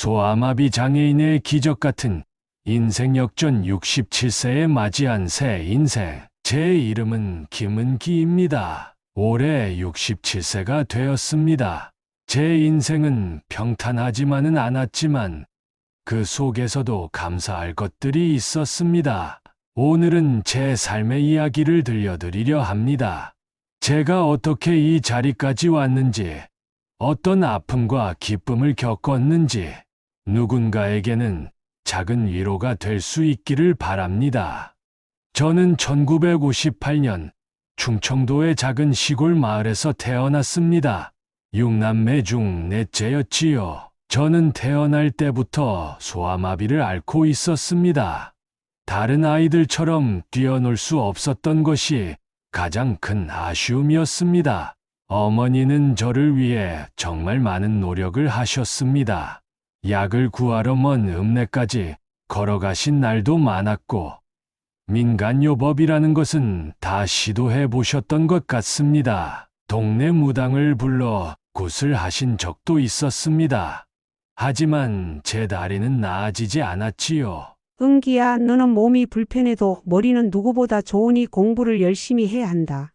소아마비 장애인의 기적 같은 인생 역전 67세에 맞이한 새 인생. 제 이름은 김은기입니다. 올해 67세가 되었습니다. 제 인생은 평탄하지만은 않았지만 그 속에서도 감사할 것들이 있었습니다. 오늘은 제 삶의 이야기를 들려드리려 합니다. 제가 어떻게 이 자리까지 왔는지, 어떤 아픔과 기쁨을 겪었는지, 누군가에게는 작은 위로가 될 수 있기를 바랍니다. 저는 1958년 충청도의 작은 시골 마을에서 태어났습니다. 6남매 중 넷째였지요. 저는 태어날 때부터 소아마비를 앓고 있었습니다. 다른 아이들처럼 뛰어놀 수 없었던 것이 가장 큰 아쉬움이었습니다. 어머니는 저를 위해 정말 많은 노력을 하셨습니다. 약을 구하러 먼 읍내까지 걸어가신 날도 많았고, 민간요법이라는 것은 다 시도해 보셨던 것 같습니다. 동네 무당을 불러 굿을 하신 적도 있었습니다. 하지만 제 다리는 나아지지 않았지요. 은기야, 너는 몸이 불편해도 머리는 누구보다 좋으니 공부를 열심히 해야 한다.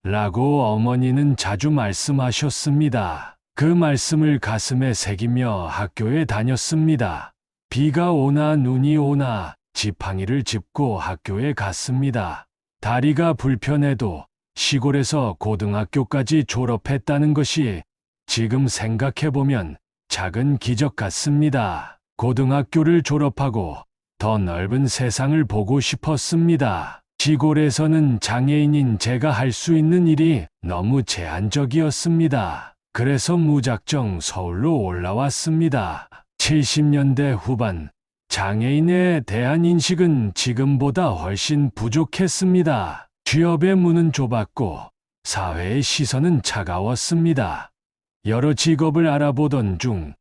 라고 어머니는 자주 말씀하셨습니다. 그 말씀을 가슴에 새기며 학교에 다녔습니다. 비가 오나 눈이 오나 지팡이를 짚고 학교에 갔습니다. 다리가 불편해도 시골에서 고등학교까지 졸업했다는 것이 지금 생각해보면 작은 기적 같습니다. 고등학교를 졸업하고 더 넓은 세상을 보고 싶었습니다. 시골에서는 장애인인 제가 할 수 있는 일이 너무 제한적이었습니다. 그래서 무작정 서울로 올라왔습니다. 70년대 후반, 장애인에 대한 인식은 지금보다 훨씬 부족했습니다. 취업의 문은 좁았고 사회의 시선은 차가웠습니다. 여러 직업을 알아보던 중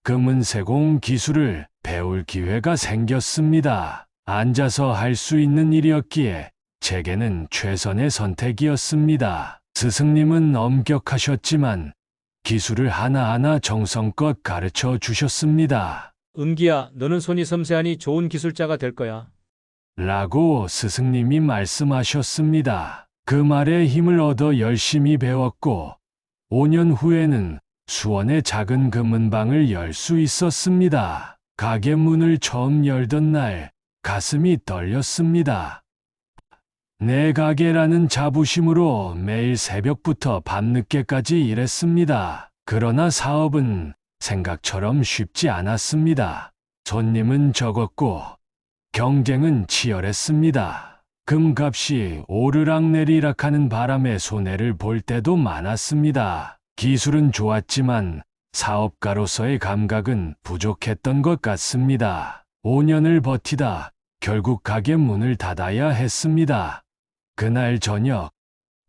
금은세공 기술을 배울 기회가 생겼습니다. 앉아서 할 수 있는 일이었기에 제게는 최선의 선택이었습니다. 스승님은 엄격하셨지만 기술을 하나하나 정성껏 가르쳐 주셨습니다. 은기야, 너는 손이 섬세하니 좋은 기술자가 될 거야. 라고 스승님이 말씀하셨습니다. 그 말에 힘을 얻어 열심히 배웠고 5년 후에는 수원의 작은 금은방을 열 수 있었습니다. 가게 문을 처음 열던 날 가슴이 떨렸습니다. 내 가게라는 자부심으로 매일 새벽부터 밤늦게까지 일했습니다. 그러나 사업은 생각처럼 쉽지 않았습니다. 손님은 적었고 경쟁은 치열했습니다. 금값이 오르락내리락하는 바람에 손해를 볼 때도 많았습니다. 기술은 좋았지만 사업가로서의 감각은 부족했던 것 같습니다. 5년을 버티다 결국 가게 문을 닫아야 했습니다. 그날 저녁,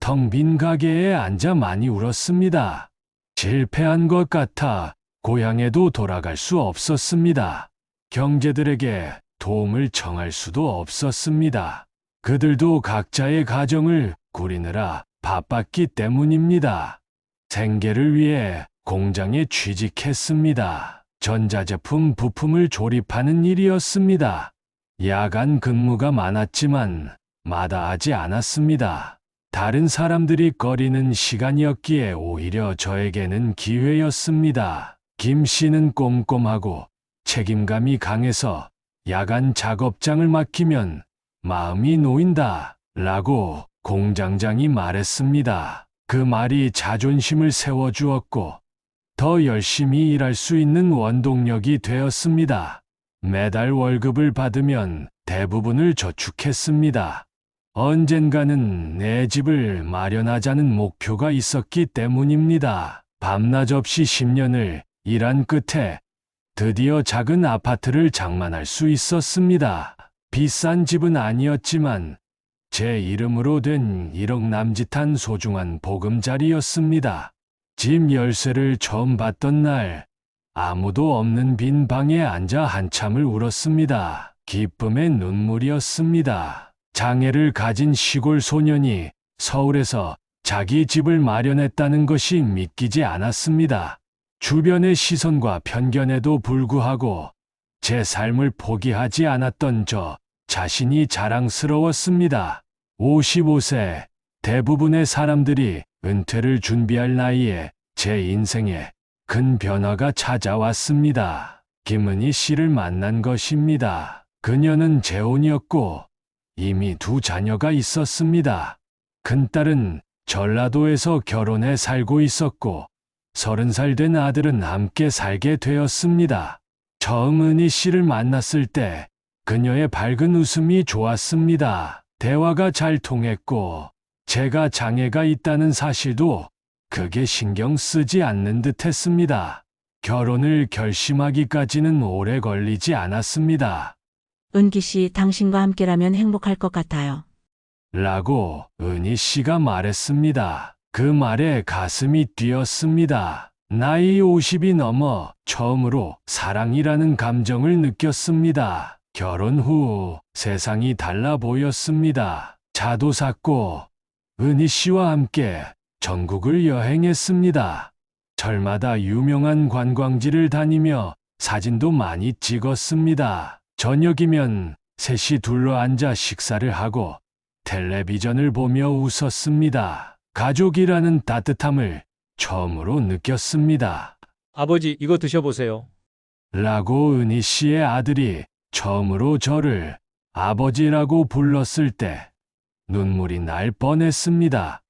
텅 빈 가게에 앉아 많이 울었습니다. 실패한 것 같아 고향에도 돌아갈 수 없었습니다. 경제들에게 도움을 청할 수도 없었습니다. 그들도 각자의 가정을 꾸리느라 바빴기 때문입니다. 생계를 위해 공장에 취직했습니다. 전자제품 부품을 조립하는 일이었습니다. 야간 근무가 많았지만 마다하지 않았습니다. 다른 사람들이 꺼리는 시간이었기에 오히려 저에게는 기회였습니다. 김 씨는 꼼꼼하고 책임감이 강해서 야간 작업장을 맡기면 마음이 놓인다 라고 공장장이 말했습니다. 그 말이 자존심을 세워주었고 더 열심히 일할 수 있는 원동력이 되었습니다. 매달 월급을 받으면 대부분을 저축했습니다. 언젠가는 내 집을 마련하자는 목표가 있었기 때문입니다. 밤낮 없이 10년을 일한 끝에 드디어 작은 아파트를 장만할 수 있었습니다. 비싼 집은 아니었지만 제 이름으로 된 1억 남짓한 소중한 보금자리였습니다. 집 열쇠를 처음 받던 날 아무도 없는 빈 방에 앉아 한참을 울었습니다. 기쁨의 눈물이었습니다. 장애를 가진 시골 소년이 서울에서 자기 집을 마련했다는 것이 믿기지 않았습니다. 주변의 시선과 편견에도 불구하고 제 삶을 포기하지 않았던 저 자신이 자랑스러웠습니다. 55세, 대부분의 사람들이 은퇴를 준비할 나이에 제 인생에 큰 변화가 찾아왔습니다. 김은희 씨를 만난 것입니다. 그녀는 재혼이었고 이미 2자녀가 있었습니다. 큰딸은 전라도에서 결혼해 살고 있었고 30살 된 아들은 함께 살게 되었습니다. 처음 은희 씨를 만났을 때 그녀의 밝은 웃음이 좋았습니다. 대화가 잘 통했고 제가 장애가 있다는 사실도 크게 신경 쓰지 않는 듯 했습니다. 결혼을 결심하기까지는 오래 걸리지 않았습니다. 은기 씨, 당신과 함께라면 행복할 것 같아요. 라고 은희 씨가 말했습니다. 그 말에 가슴이 뛰었습니다. 나이 50이 넘어 처음으로 사랑이라는 감정을 느꼈습니다. 결혼 후 세상이 달라 보였습니다. 차도 샀고 은희 씨와 함께 전국을 여행했습니다. 절마다 유명한 관광지를 다니며 사진도 많이 찍었습니다. 저녁이면 셋이 둘러앉아 식사를 하고 텔레비전을 보며 웃었습니다. 가족이라는 따뜻함을 처음으로 느꼈습니다. 아버지, 이거 드셔보세요. 라고 은희 씨의 아들이 처음으로 저를 아버지라고 불렀을 때 눈물이 날 뻔했습니다.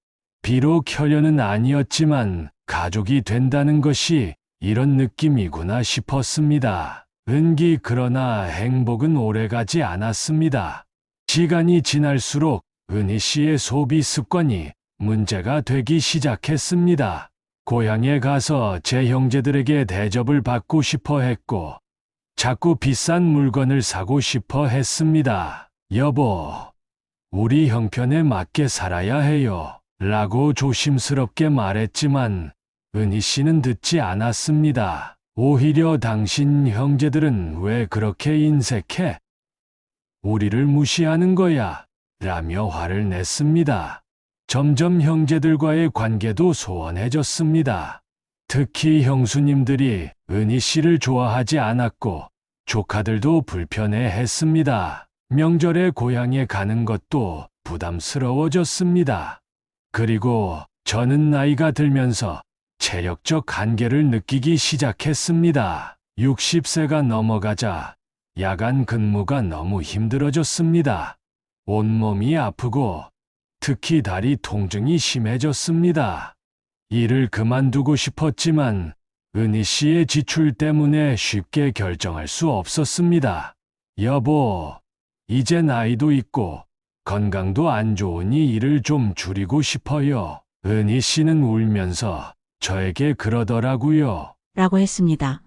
비록 혈연은 아니었지만 가족이 된다는 것이 이런 느낌이구나 싶었습니다. 은기, 그러나 행복은 오래가지 않았습니다. 시간이 지날수록 은희 씨의 소비 습관이 문제가 되기 시작했습니다. 고향에 가서 제 형제들에게 대접을 받고 싶어 했고 자꾸 비싼 물건을 사고 싶어 했습니다. 여보, 우리 형편에 맞게 살아야 해요. 라고 조심스럽게 말했지만 은희 씨는 듣지 않았습니다. 오히려 당신 형제들은 왜 그렇게 인색해? 우리를 무시하는 거야. 라며 화를 냈습니다. 점점 형제들과의 관계도 소원해졌습니다. 특히 형수님들이 은희 씨를 좋아하지 않았고 조카들도 불편해했습니다. 명절에 고향에 가는 것도 부담스러워졌습니다. 그리고 저는 나이가 들면서 체력적 한계를 느끼기 시작했습니다. 60세가 넘어가자 야간 근무가 너무 힘들어졌습니다. 온몸이 아프고 특히 다리 통증이 심해졌습니다. 일을 그만두고 싶었지만 은희 씨의 지출 때문에 쉽게 결정할 수 없었습니다. 여보, 이제 나이도 있고 건강도 안 좋으니 일을 좀 줄이고 싶어요. 은희 씨는 울면서 저에게 그러더라고요. 라고 했습니다.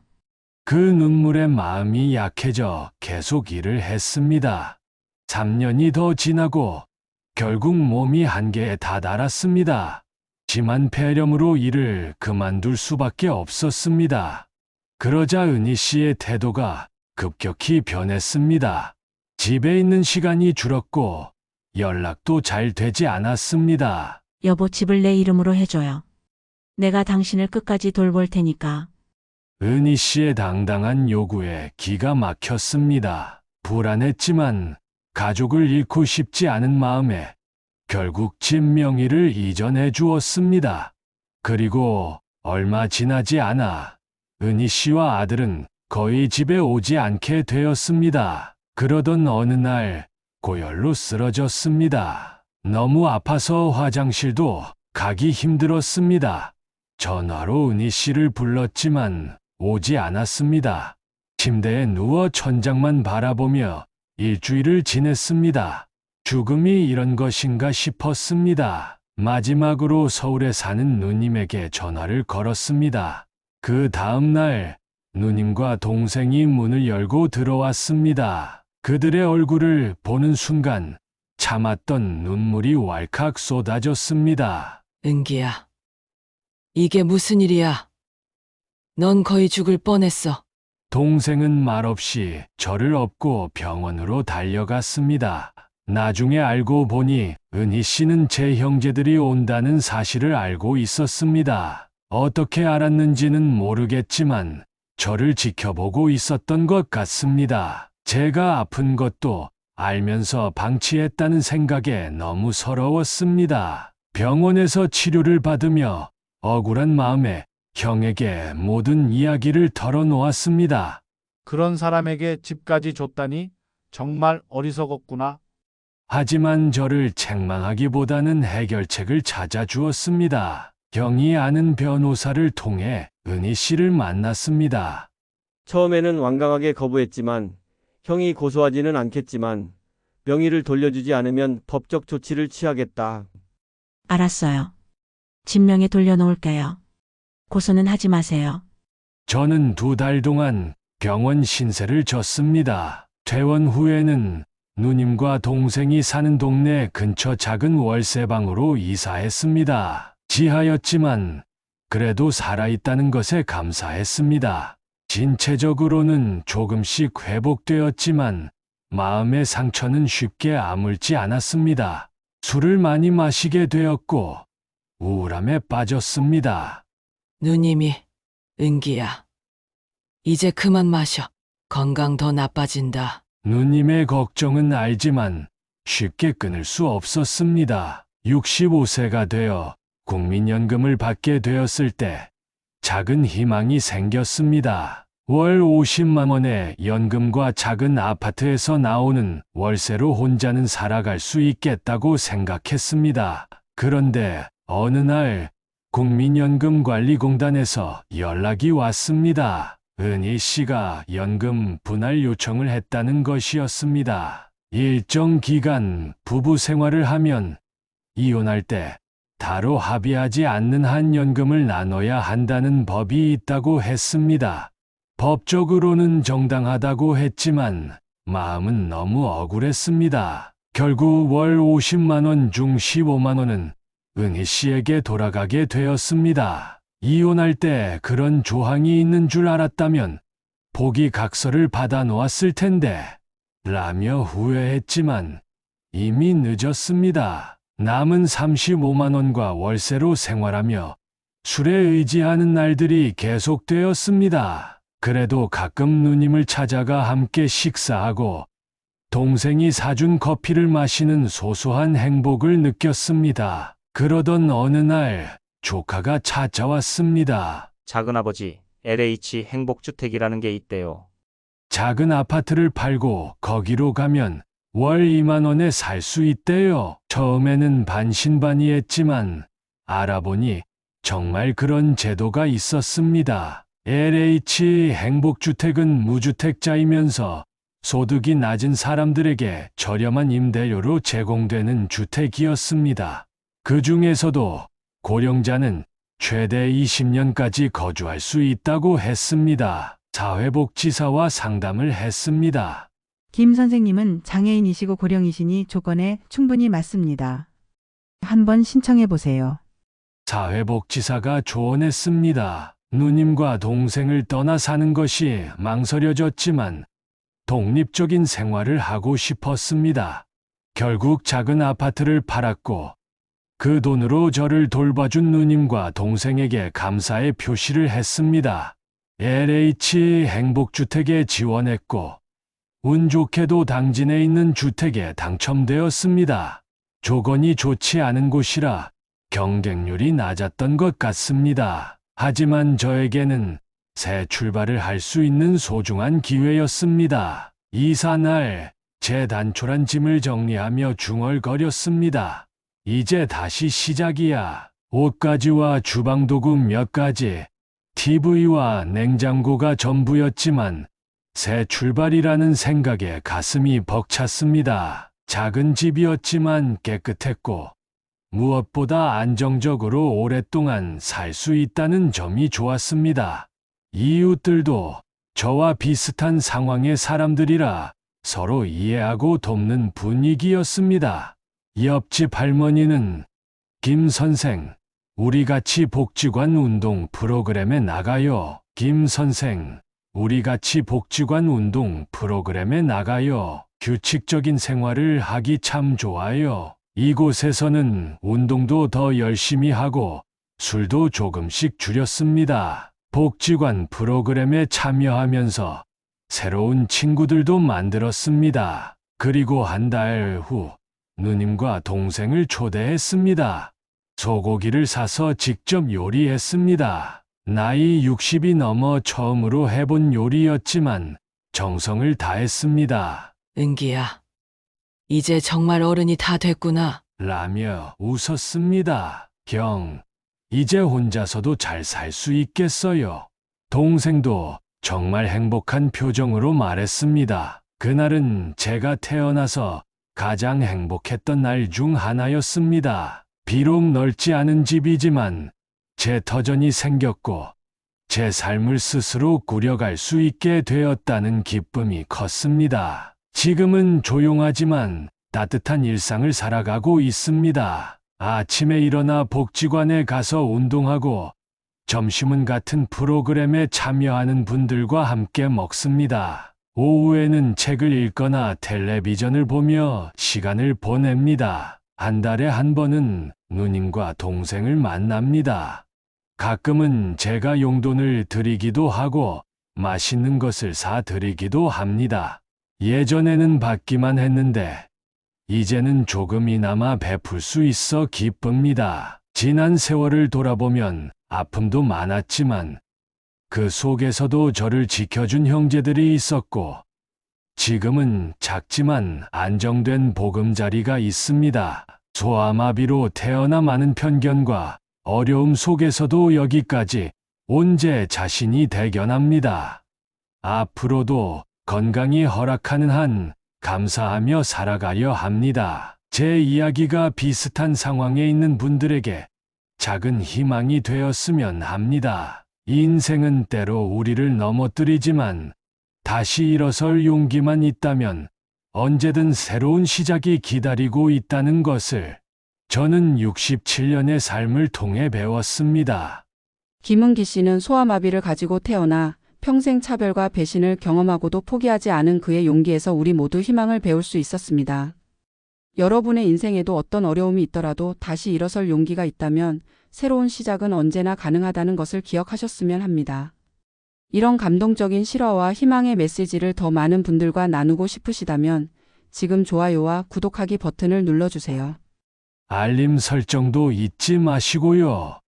그 눈물에 마음이 약해져 계속 일을 했습니다. 3년이 더 지나고 결국 몸이 한계에 다다랐습니다. 심한 폐렴으로 일을 그만둘 수밖에 없었습니다. 그러자 은희 씨의 태도가 급격히 변했습니다. 집에 있는 시간이 줄었고 연락도 잘 되지 않았습니다. 여보, 집을 내 이름으로 해줘요. 내가 당신을 끝까지 돌볼 테니까. 은희 씨의 당당한 요구에 기가 막혔습니다. 불안했지만 가족을 잃고 싶지 않은 마음에 결국 집 명의를 이전해 주었습니다. 그리고 얼마 지나지 않아 은희 씨와 아들은 거의 집에 오지 않게 되었습니다. 그러던 어느 날 고열로 쓰러졌습니다. 너무 아파서 화장실도 가기 힘들었습니다. 전화로 은희 씨를 불렀지만 오지 않았습니다. 침대에 누워 천장만 바라보며 일주일을 지냈습니다. 죽음이 이런 것인가 싶었습니다. 마지막으로 서울에 사는 누님에게 전화를 걸었습니다. 그 다음 날 누님과 동생이 문을 열고 들어왔습니다. 그들의 얼굴을 보는 순간 참았던 눈물이 왈칵 쏟아졌습니다. 은기야, 이게 무슨 일이야? 넌 거의 죽을 뻔했어. 동생은 말없이 저를 업고 병원으로 달려갔습니다. 나중에 알고 보니 은희 씨는 제 형제들이 온다는 사실을 알고 있었습니다. 어떻게 알았는지는 모르겠지만 저를 지켜보고 있었던 것 같습니다. 제가 아픈 것도 알면서 방치했다는 생각에 너무 서러웠습니다. 병원에서 치료를 받으며 억울한 마음에 형에게 모든 이야기를 털어놓았습니다. 그런 사람에게 집까지 줬다니 정말 어리석었구나. 하지만 저를 책망하기보다는 해결책을 찾아주었습니다. 형이 아는 변호사를 통해 은희 씨를 만났습니다. 처음에는 완강하게 거부했지만 형이 고소하지는 않겠지만 명의를 돌려주지 않으면 법적 조치를 취하겠다. 알았어요. 진명에 돌려놓을게요. 고소는 하지 마세요. 저는 2달 동안 병원 신세를 졌습니다. 퇴원 후에는 누님과 동생이 사는 동네 근처 작은 월세방으로 이사했습니다. 지하였지만 그래도 살아있다는 것에 감사했습니다. 신체적으로는 조금씩 회복되었지만 마음의 상처는 쉽게 아물지 않았습니다. 술을 많이 마시게 되었고 우울함에 빠졌습니다. 누님이, 은기야. 이제 그만 마셔. 건강 더 나빠진다. 누님의 걱정은 알지만 쉽게 끊을 수 없었습니다. 65세가 되어 국민연금을 받게 되었을 때 작은 희망이 생겼습니다. 월 50만 원의 연금과 작은 아파트에서 나오는 월세로 혼자는 살아갈 수 있겠다고 생각했습니다. 그런데 어느 날 국민연금관리공단에서 연락이 왔습니다. 은희 씨가 연금 분할 요청을 했다는 것이었습니다. 일정 기간 부부 생활을 하면 이혼할 때 따로 합의하지 않는 한 연금을 나눠야 한다는 법이 있다고 했습니다. 법적으로는 정당하다고 했지만 마음은 너무 억울했습니다. 결국 월 50만 원 중 15만 원은 은희 씨에게 돌아가게 되었습니다. 이혼할 때 그런 조항이 있는 줄 알았다면 포기각서를 받아 놓았을 텐데 라며 후회했지만 이미 늦었습니다. 남은 35만 원과 월세로 생활하며 술에 의지하는 날들이 계속되었습니다. 그래도 가끔 누님을 찾아가 함께 식사하고 동생이 사준 커피를 마시는 소소한 행복을 느꼈습니다. 그러던 어느 날 조카가 찾아왔습니다. 작은아버지, LH 행복주택이라는 게 있대요. 작은 아파트를 팔고 거기로 가면 월 2만 원에 살 수 있대요. 처음에는 반신반의했지만 알아보니 정말 그런 제도가 있었습니다. LH 행복주택은 무주택자이면서 소득이 낮은 사람들에게 저렴한 임대료로 제공되는 주택이었습니다. 그 중에서도 고령자는 최대 20년까지 거주할 수 있다고 했습니다. 사회복지사와 상담을 했습니다. 김 선생님은 장애인이시고 고령이시니 조건에 충분히 맞습니다. 한번 신청해 보세요. 사회복지사가 조언했습니다. 누님과 동생을 떠나 사는 것이 망설여졌지만 독립적인 생활을 하고 싶었습니다. 결국 작은 아파트를 팔았고 그 돈으로 저를 돌봐준 누님과 동생에게 감사의 표시를 했습니다. LH 행복주택에 지원했고 운 좋게도 당진에 있는 주택에 당첨되었습니다. 조건이 좋지 않은 곳이라 경쟁률이 낮았던 것 같습니다. 하지만 저에게는 새 출발을 할 수 있는 소중한 기회였습니다. 이사 날 제 단촐한 짐을 정리하며 중얼거렸습니다. 이제 다시 시작이야. 옷가지와 주방도구 몇 가지, TV와 냉장고가 전부였지만 새 출발이라는 생각에 가슴이 벅찼습니다. 작은 집이었지만 깨끗했고 무엇보다 안정적으로 오랫동안 살 수 있다는 점이 좋았습니다. 이웃들도 저와 비슷한 상황의 사람들이라 서로 이해하고 돕는 분위기였습니다. 옆집 할머니는 김 선생, 우리 같이 복지관 운동 프로그램에 나가요. 김 선생, 우리 같이 복지관 운동 프로그램에 나가요. 규칙적인 생활을 하기 참 좋아요. 이곳에서는 운동도 더 열심히 하고 술도 조금씩 줄였습니다. 복지관 프로그램에 참여하면서 새로운 친구들도 만들었습니다. 그리고 한 달 후 누님과 동생을 초대했습니다. 소고기를 사서 직접 요리했습니다. 나이 60이 넘어 처음으로 해본 요리였지만 정성을 다했습니다. 은기야, 이제 정말 어른이 다 됐구나. 라며 웃었습니다. 형, 이제 혼자서도 잘 살 수 있겠어요. 동생도 정말 행복한 표정으로 말했습니다. 그날은 제가 태어나서 가장 행복했던 날 중 하나였습니다. 비록 넓지 않은 집이지만 제 터전이 생겼고 제 삶을 스스로 꾸려갈 수 있게 되었다는 기쁨이 컸습니다. 지금은 조용하지만 따뜻한 일상을 살아가고 있습니다. 아침에 일어나 복지관에 가서 운동하고 점심은 같은 프로그램에 참여하는 분들과 함께 먹습니다. 오후에는 책을 읽거나 텔레비전을 보며 시간을 보냅니다. 한 달에 한 번은 누님과 동생을 만납니다. 가끔은 제가 용돈을 드리기도 하고 맛있는 것을 사드리기도 합니다. 예전에는 받기만 했는데 이제는 조금이나마 베풀 수 있어 기쁩니다. 지난 세월을 돌아보면 아픔도 많았지만 그 속에서도 저를 지켜준 형제들이 있었고 지금은 작지만 안정된 보금자리가 있습니다. 소아마비로 태어나 많은 편견과 어려움 속에서도 여기까지 온 제 자신이 대견합니다. 앞으로도 건강이 허락하는 한 감사하며 살아가려 합니다. 제 이야기가 비슷한 상황에 있는 분들에게 작은 희망이 되었으면 합니다. 인생은 때로 우리를 넘어뜨리지만 다시 일어설 용기만 있다면 언제든 새로운 시작이 기다리고 있다는 것을 저는 67년의 삶을 통해 배웠습니다. 김은기 씨는 소아마비를 가지고 태어나 평생 차별과 배신을 경험하고도 포기하지 않은 그의 용기에서 우리 모두 희망을 배울 수 있었습니다. 여러분의 인생에도 어떤 어려움이 있더라도 다시 일어설 용기가 있다면 새로운 시작은 언제나 가능하다는 것을 기억하셨으면 합니다. 이런 감동적인 실화와 희망의 메시지를 더 많은 분들과 나누고 싶으시다면 지금 좋아요와 구독하기 버튼을 눌러주세요. 알림 설정도 잊지 마시고요.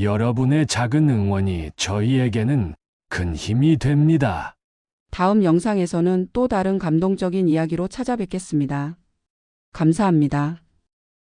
여러분의 작은 응원이 저희에게는 큰 힘이 됩니다. 다음 영상에서는 또 다른 감동적인 이야기로 찾아뵙겠습니다. 감사합니다.